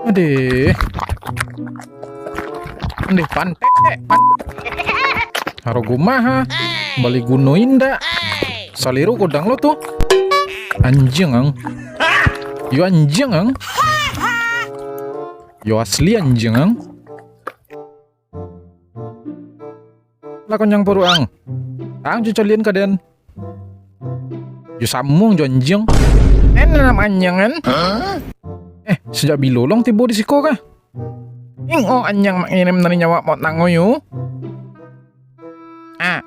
Adeh. Andeh pantek. Haro gumaha. Bali guno inda. Saliru kodang lo tuh. Anjing ang. Yo anjing ang. Yo asli anjing ang. Lakon yang peruang. Ang cucolian kaden. Yo samung jo anjing. Nam anjing kan? Sejak bilolong tibo di siko kah? Ingo anjing mengirim dari nyawa mot nangoyo.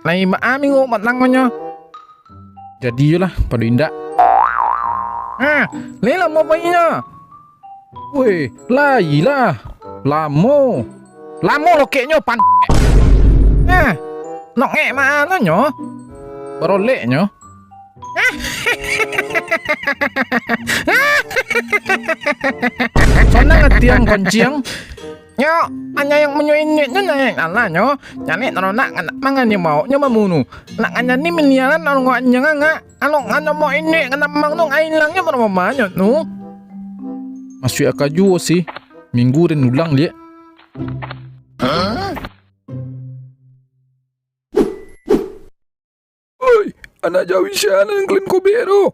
Lai minggu mot nangonyo. Jadi lah pada indak. Lela mau bayinya. Weh, lai lah. Lamo lokeknya pan. Nok mana nyo? Baroleknya. Sonang tiang konciang. Nyo, anya yang menyuinnya nanya Allah nyo. Nyane nak mangan ni mau nyo mamunu. Nak anya ni menialan anu anya nga. Anu anya mau ini kana mang nung ailangnya mana mamanya nu. Masuk akaju sih. Minggu dan ulang dia. Oi, anak jauh siana yang kalian kobero.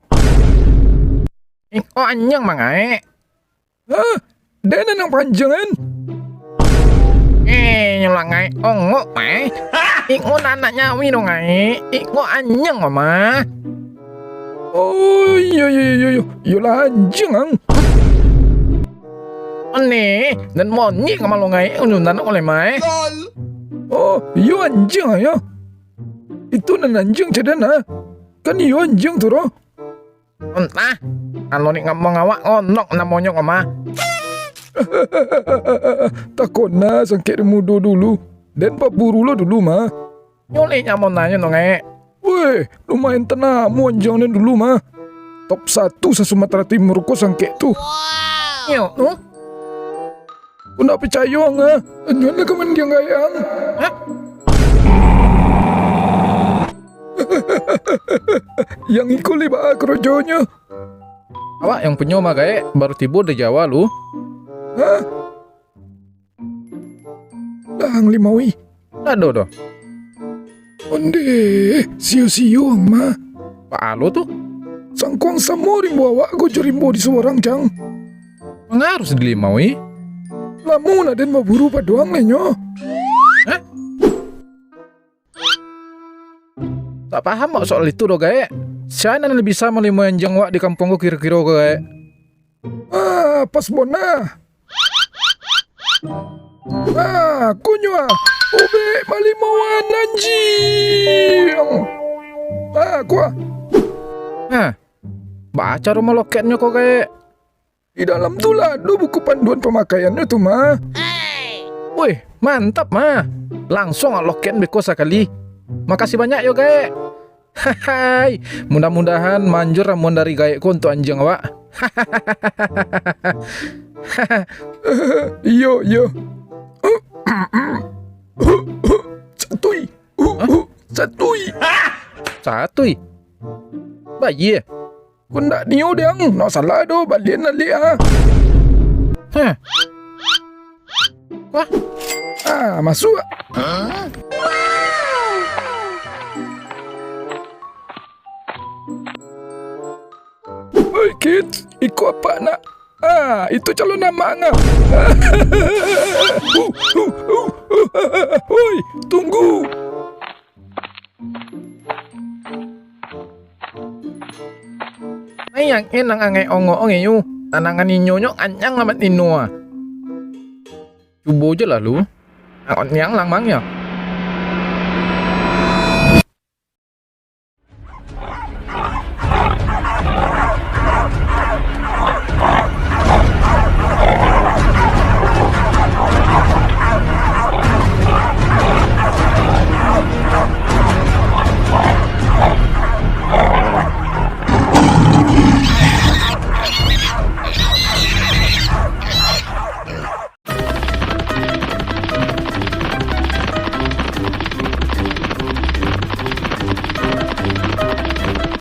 Oh anyang mangai. Dan nang panjangan. Nyelangai ongo mai. Iko anaknya wino ngai. Iko anyang mama. Oh iya lah anjing ang. Ane dan moni kamal ngai ununan oleh mai. Oh iya anjing ayo. Itu nan anjing cedana. Kan iya anjing turo. Entah. Kalau ni ngomong awak onok namanya mama. Takut na sangkit mudo dulu. Dan paburu lo dulu mah. Nyoleknya mau nanya dong Weh, lumayan tenamu anjangnya dulu mah. Top 1 sa Sumatera Timur ko sangkit tuh. Yo, no? Kung na percaya nga. Anyan na kaman diyang gayang. Yang ikuli ba krojonya? Awak yang punya mah baru tiba di Jawa lu. Lang limawi. Aduh. Onde, siyo mah. Paalo tuh? Sangkuang samorim bawa go jorimbo di seorang jang. Harus dilimawi. Lamun aden maburu pa doang lenyo. Tak paham mak soal itu do gae. Siapa yang bisa melima yang jangwa di kampungku kira-kira gae? Pas bona. Kunywa. Ube malimawan anjing. Kuah. Baca rumah loketnya kok kayak. Di dalam tuh lah ada buku panduan pemakaiannya tuh mah. Wih, mantap mah. Langsung loket beko sekali. Makasih banyak yo gae. Hai, mudah-mudahan manjur ramuan dari gaekku untuk anjing awak. Yo. Satuy. Bayi. Kun ndak niyo dang, no salah do balian nali Wah. Masuk. Oi kids, ikut apa nak? Itu calon nama ngah. Oi, tunggu. Yang enang angai ongo yu, tanangan nyonyok anyang lamat inua. Coba aja lah lu. Yang lang mangnya.